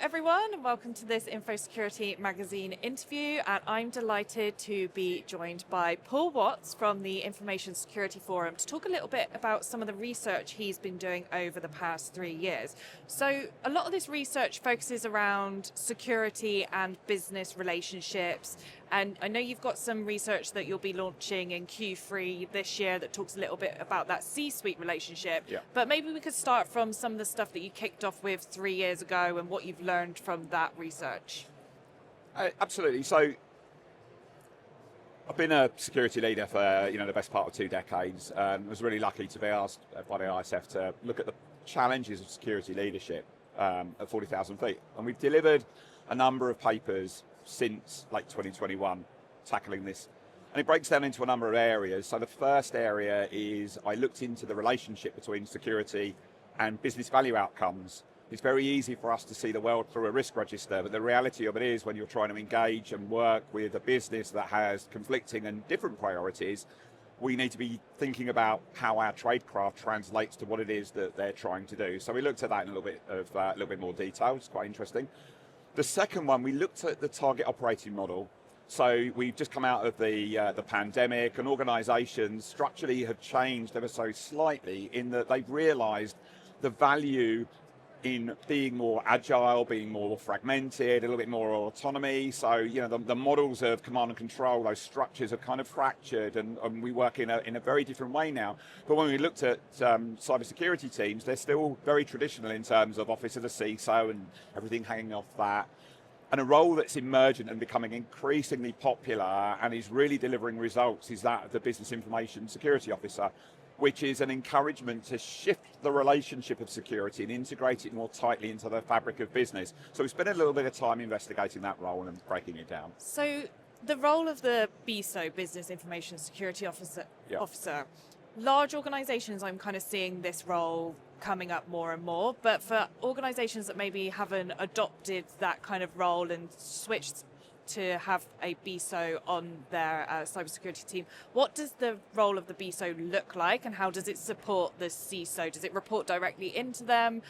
everyone, and welcome to this InfoSecurity Magazine interview. And I'm delighted to be joined by Paul Watts from the Information Security Forum to talk a little bit about some of the research he's been doing over the past 3 years. So a lot of this research focuses around security and business relationships. And I know you've got some research that you'll be launching in Q3 this year that talks a little bit about that C-suite relationship. Yeah. But maybe we could start from some of the stuff that you kicked off with 3 years ago and what you've learned from that research. Absolutely. So I've been a security leader for the best part of 2 decades. I was really lucky to be asked by the ISF to look at the challenges of security leadership at 40,000 feet. And we've delivered a number of papers since late 2021 tackling this. And it breaks down into a number of areas. So the first area is I looked into the relationship between security and business value outcomes. It's very easy for us to see the world through a risk register, but the reality of it is when you're trying to engage and work with a business that has conflicting and different priorities, we need to be thinking about how our tradecraft translates to what it is that they're trying to do. So we looked at that in a little bit more detail. It's quite interesting. The second one, we looked at the target operating model. So we've just come out of the pandemic, and organisations structurally have changed ever so slightly in that they've realised the value in being more agile, being more fragmented, a little bit more autonomy. So, the models of command and control, those structures are kind of fractured, and we work in a very different way now. But when we looked at cybersecurity teams, they're still very traditional in terms of office of the CISO and everything hanging off that. And a role that's emergent and becoming increasingly popular and is really delivering results is that of the Business Information Security Officer, which is an encouragement to shift the relationship of security and integrate it more tightly into the fabric of business. So we spent a little bit of time investigating that role and breaking it down. So the role of the BISO, Business Information Security Officer, large organizations, I'm kind of seeing this role coming up more and more, but for organizations that maybe haven't adopted that kind of role and switched to have a BISO on their cybersecurity team, what does the role of the BISO look like, and how does it support the CISO? Does it report directly into them?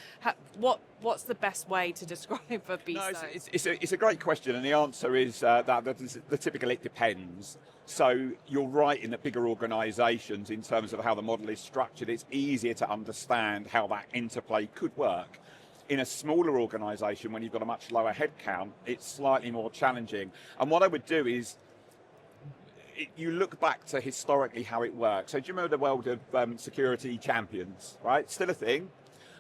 What's the best way to describe a BISO? No, it's a great question, and the answer is that the typical it depends. So you're right in that bigger organisations, in terms of how the model is structured, it's easier to understand how that interplay could work. In a smaller organisation, when you've got a much lower headcount, it's slightly more challenging. And what I would do is, you look back to historically how it works. So do you remember the world of security champions, right? Still a thing.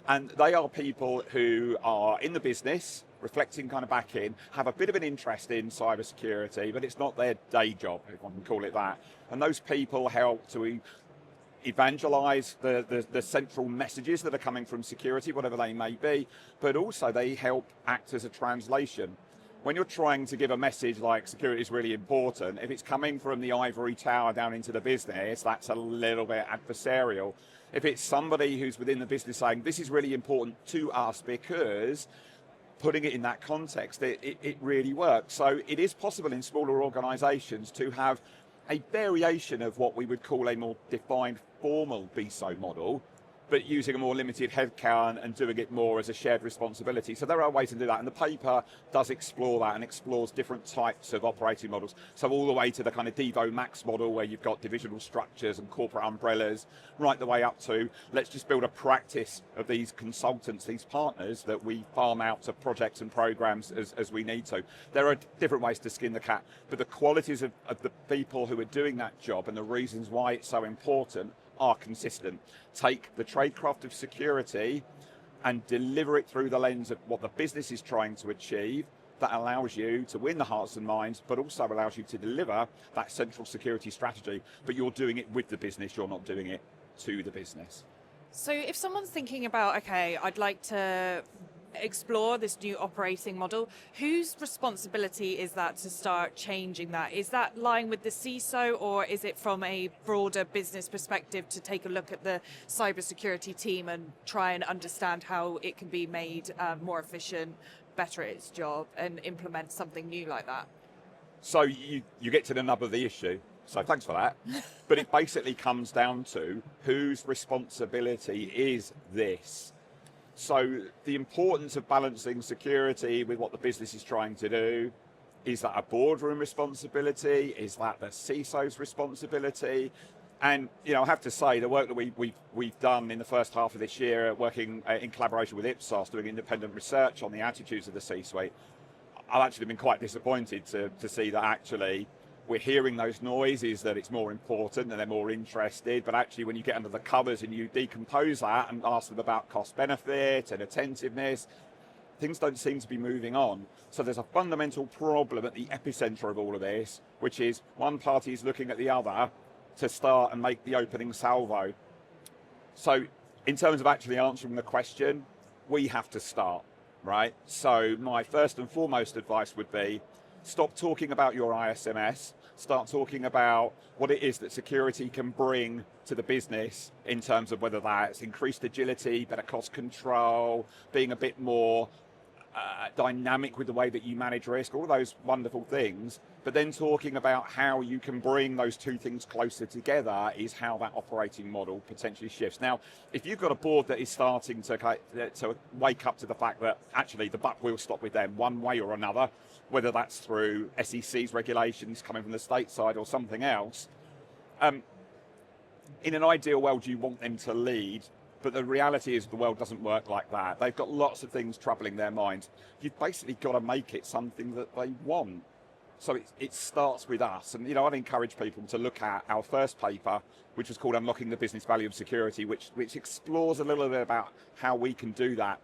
And they are people who are in the business, reflecting kind of back in, have a bit of an interest in cybersecurity, but it's not their day job, if one can call it that. And those people help to evangelize the central messages that are coming from security, whatever they may be, but also they help act as a translation. When you're trying to give a message like security is really important, if it's coming from the ivory tower down into the business, that's a little bit adversarial. If it's somebody who's within the business saying, this is really important to us because, putting it in that context, it really works. So it is possible in smaller organizations to have a variation of what we would call a more defined formal BISO model, but using a more limited headcount and doing it more as a shared responsibility. So there are ways to do that, and the paper does explore that and explores different types of operating models. So all the way to the kind of Devo Max model, where you've got divisional structures and corporate umbrellas, right the way up to, let's just build a practice of these consultants, these partners that we farm out to projects and programs as we need to. There are different ways to skin the cat, but the qualities of the people who are doing that job and the reasons why it's so important are consistent. Take the tradecraft of security and deliver it through the lens of what the business is trying to achieve. That allows you to win the hearts and minds, but also allows you to deliver that central security strategy. But you're doing it with the business, you're not doing it to the business. So if someone's thinking about, okay, I'd like to explore this new operating model, whose responsibility is that to start changing that? Is that lying with the CISO, or is it from a broader business perspective to take a look at the cybersecurity team and try and understand how it can be made more efficient, better at its job, and implement something new like that? So you get to the nub of the issue. So thanks for that. But it basically comes down to whose responsibility is this? So the importance of balancing security with what the business is trying to do, is that a boardroom responsibility? Is that the CISO's responsibility? And I have to say, the work that we've done in the first half of this year, working in collaboration with Ipsos, doing independent research on the attitudes of the C-suite, I've actually been quite disappointed to see that actually we're hearing those noises that it's more important and they're more interested, but actually when you get under the covers and you decompose that and ask them about cost benefit and attentiveness, things don't seem to be moving on. So there's a fundamental problem at the epicenter of all of this, which is one party is looking at the other to start and make the opening salvo. So in terms of actually answering the question, we have to start, right? So my first and foremost advice would be, stop talking about your ISMS, start talking about what it is that security can bring to the business in terms of whether that's increased agility, better cost control, being a bit more dynamic with the way that you manage risk, all those wonderful things, but then talking about how you can bring those two things closer together is how that operating model potentially shifts. Now, if you've got a board that is starting to wake up to the fact that actually the buck will stop with them one way or another, whether that's through SEC's regulations coming from the state side or something else, in an ideal world you want them to lead, but the reality is the world doesn't work like that. They've got lots of things troubling their minds. You've basically got to make it something that they want. So it starts with us. And I'd encourage people to look at our first paper, which was called Unlocking the Business Value of Security, which explores a little bit about how we can do that.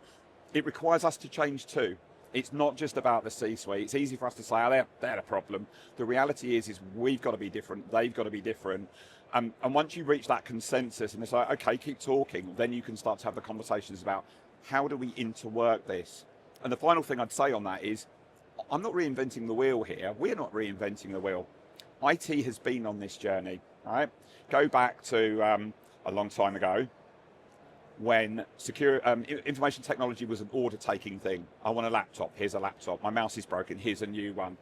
It requires us to change too. It's not just about the C-suite. It's easy for us to say, oh, they're a problem. The reality is we've got to be different. They've got to be different. And once you reach that consensus and it's like, okay, keep talking, then you can start to have the conversations about how do we interwork this. And the final thing I'd say on that is, I'm not reinventing the wheel here. We're not reinventing the wheel. IT has been on this journey, right? Go back to a long time ago when information technology was an order-taking thing. I want a laptop, here's a laptop. My mouse is broken, here's a new one.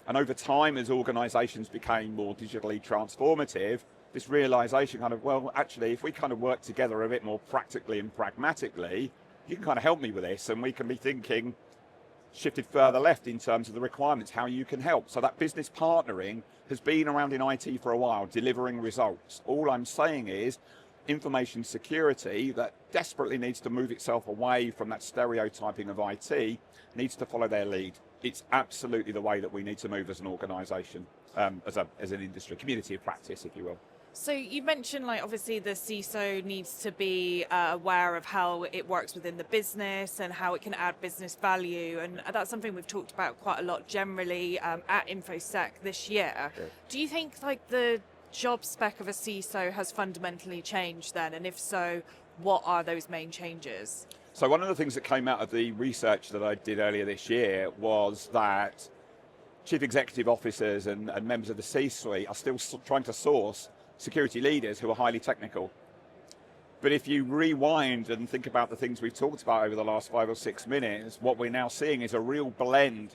And over time, as organizations became more digitally transformative, this realization well, actually, if we work together a bit more practically and pragmatically, you can help me with this, and we can be thinking shifted further left in terms of the requirements, how you can help. So that business partnering has been around in IT for a while, delivering results. All I'm saying is information security that desperately needs to move itself away from that stereotyping of IT needs to follow their lead. It's absolutely the way that we need to move as an organization, as an industry, community of practice, if you will. So you mentioned, obviously the CISO needs to be aware of how it works within the business and how it can add business value. And that's something we've talked about quite a lot generally at InfoSec this year. Sure. Do you think the job spec of a CISO has fundamentally changed then? And if so, what are those main changes? So one of the things that came out of the research that I did earlier this year was that chief executive officers and members of the C-suite are still trying to source security leaders who are highly technical. But if you rewind and think about the things we've talked about over the last 5 or 6 minutes, what we're now seeing is a real blend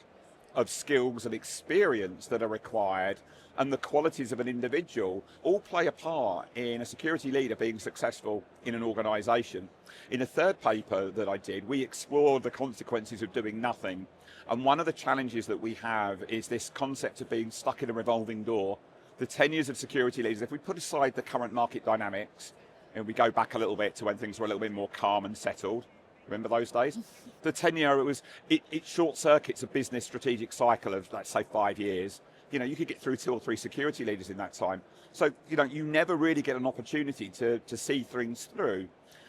of skills and experience that are required, and the qualities of an individual all play a part in a security leader being successful in an organization. In a third paper that I did, we explored the consequences of doing nothing. And one of the challenges that we have is this concept of being stuck in a revolving door. The tenures of security leaders, if we put aside the current market dynamics, and we go back a little bit to when things were a little bit more calm and settled, remember those days? The tenure, it short circuits a business strategic cycle of, let's say, 5 years. You could get through 2 or 3 security leaders in that time. So, you never really get an opportunity to see things through.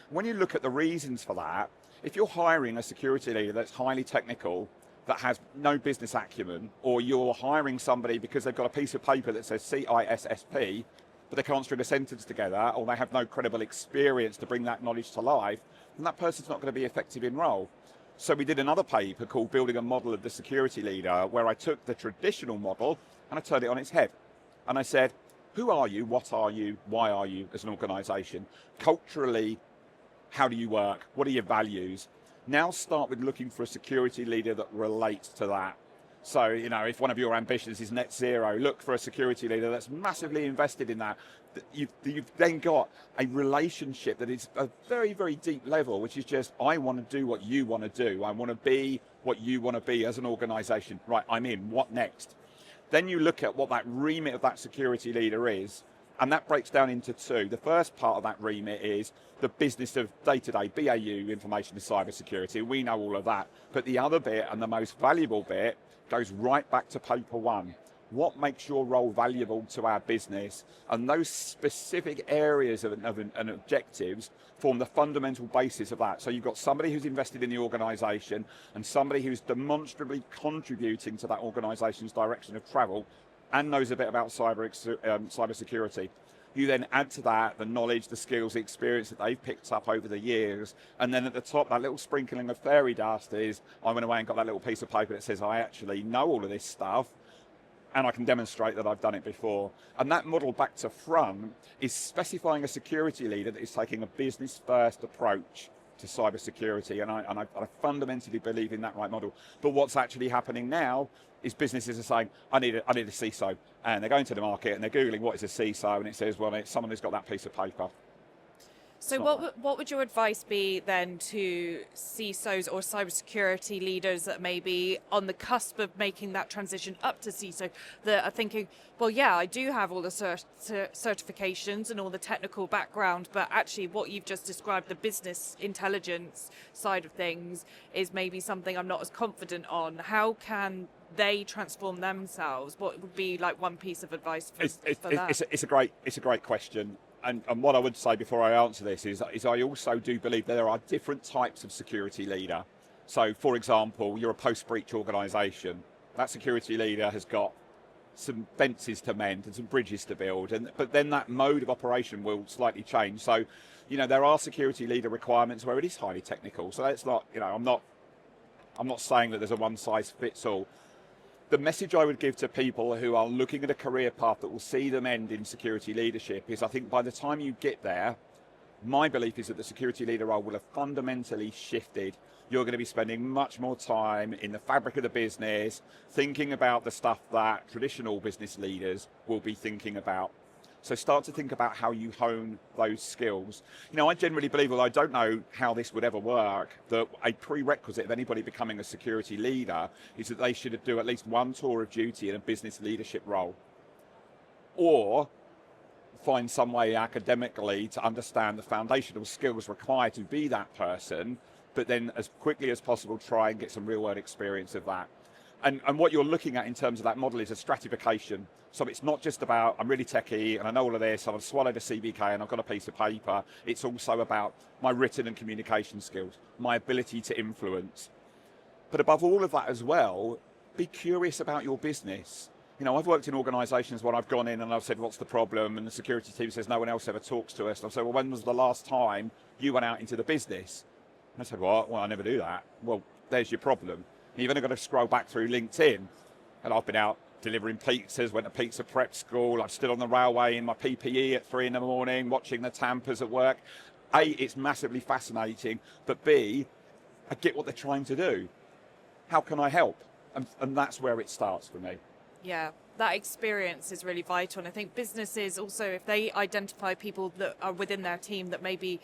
When you look at the reasons for that, if you're hiring a security leader that's highly technical, that has no business acumen, or you're hiring somebody because they've got a piece of paper that says CISSP, but they can't string a sentence together, or they have no credible experience to bring that knowledge to life, then that person's not going to be effective in role. So we did another paper called Building a Model of the Security Leader, where I took the traditional model and I turned it on its head. And I said, who are you, what are you, why are you as an organization? Culturally, how do you work? What are your values? Now start with looking for a security leader that relates to that. So, if one of your ambitions is net zero, look for a security leader that's massively invested in that. You've then got a relationship that is a very, very deep level, which is just, I want to do what you want to do. I want to be what you want to be as an organization. Right, I'm in, what next? Then you look at what that remit of that security leader is, and that breaks down into two. The first part of that remit is the business of day-to-day BAU information and cybersecurity. We know all of that. But the other bit, and the most valuable bit, goes right back to paper one. What makes your role valuable to our business? And those specific areas and objectives form the fundamental basis of that. So you've got somebody who's invested in the organization and somebody who's demonstrably contributing to that organization's direction of travel and knows a bit about cybersecurity. You then add to that the knowledge, the skills, the experience that they've picked up over the years, and then at the top, that little sprinkling of fairy dust is, I went away and got that little piece of paper that says I actually know all of this stuff, and I can demonstrate that I've done it before. And that model back to front is specifying a security leader that is taking a business-first approach to cybersecurity, and I fundamentally believe in that right model. But what's actually happening now is businesses are saying, I need a CISO, and they're going to the market and they're Googling what is a CISO, and it says, well, it's someone who's got that piece of paper. So what would your advice be then to CISOs or cybersecurity leaders that may be on the cusp of making that transition up to CISO, that are thinking, well, yeah, I do have all the certifications and all the technical background, but actually what you've just described, the business intelligence side of things, is maybe something I'm not as confident on. How can they transform themselves? What would be like one piece of advice for that? It's a great question. And what I would say before I answer this is I also do believe there are different types of security leader. So, for example, you're a post-breach organisation. That security leader has got some fences to mend and some bridges to build, but then that mode of operation will slightly change. So, there are security leader requirements where it is highly technical. So that's not, I'm not saying that there's a one-size-fits-all. The message I would give to people who are looking at a career path that will see them end in security leadership is, I think by the time you get there, my belief is that the security leader role will have fundamentally shifted. You're going to be spending much more time in the fabric of the business, thinking about the stuff that traditional business leaders will be thinking about. So start to think about how you hone those skills. I generally believe, although I don't know how this would ever work, that a prerequisite of anybody becoming a security leader is that they should do at least one tour of duty in a business leadership role. Or find some way academically to understand the foundational skills required to be that person, but then as quickly as possible try and get some real world experience of that. And what you're looking at in terms of that model is a stratification. So it's not just about, I'm really techie and I know all of this, I've swallowed a CBK and I've got a piece of paper. It's also about my written and communication skills, my ability to influence. But above all of that as well, be curious about your business. I've worked in organisations where I've gone in and I've said, what's the problem? And the security team says, no one else ever talks to us. And I've said, well, when was the last time you went out into the business? And I said, well, I never do that. Well, there's your problem. You've only got to scroll back through LinkedIn. And I've been out delivering pizzas, went to pizza prep school. I've stood on the railway in my PPE at 3 a.m, watching the Tampers at work. A, it's massively fascinating, but B, I get what they're trying to do. How can I help? And that's where it starts for me. Yeah, that experience is really vital. And I think businesses also, if they identify people that are within their team that maybe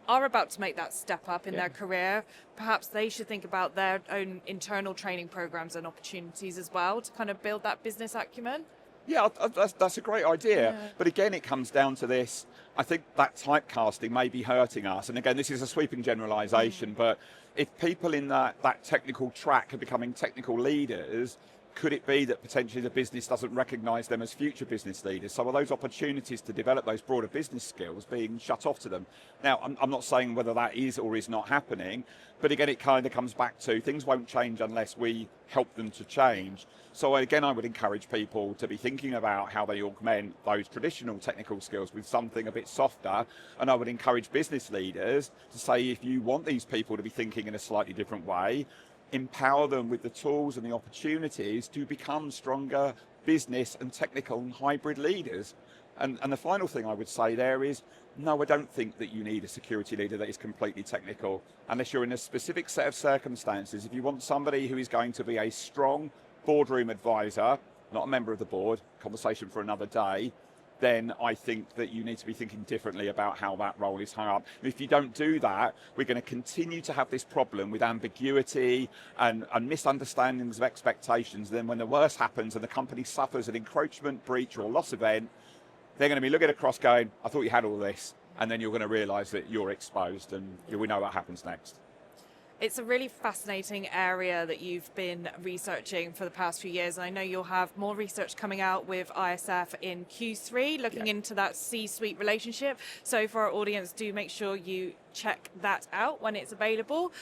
are about to make that step up in their career, perhaps they should think about their own internal training programs and opportunities as well to kind of build that business acumen. Yeah, that's a great idea. Yeah. But again, it comes down to this. I think that typecasting may be hurting us. And again, this is a sweeping generalization, but if people in that technical track are becoming technical leaders, could it be that potentially the business doesn't recognise them as future business leaders? So are those opportunities to develop those broader business skills being shut off to them? Now, I'm not saying whether that is or is not happening, but again, it kind of comes back to things won't change unless we help them to change. So again, I would encourage people to be thinking about how they augment those traditional technical skills with something a bit softer. And I would encourage business leaders to say, if you want these people to be thinking in a slightly different way, empower them with the tools and the opportunities to become stronger business and technical and hybrid leaders. And the final thing I would say there is, no, I don't think that you need a security leader that is completely technical, unless you're in a specific set of circumstances. If you want somebody who is going to be a strong boardroom advisor, not a member of the board, conversation for another day, then I think that you need to be thinking differently about how that role is hung up. If you don't do that, we're going to continue to have this problem with ambiguity and misunderstandings of expectations. Then when the worst happens and the company suffers an encroachment, breach or loss event, they're going to be looking across going, I thought you had all this. And then you're going to realize that you're exposed, and we know what happens next. It's a really fascinating area that you've been researching for the past few years, and I know you'll have more research coming out with ISF in Q3, looking into that C-suite relationship. So for our audience, do make sure you check that out when it's available.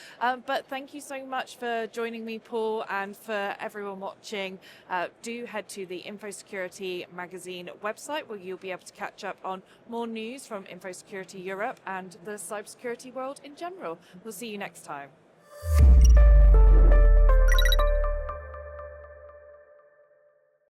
But thank you so much for joining me, Paul, and for everyone watching. Do head to the InfoSecurity Magazine website, where you'll be able to catch up on more news from InfoSecurity Europe and the cybersecurity world in general. We'll see you next time.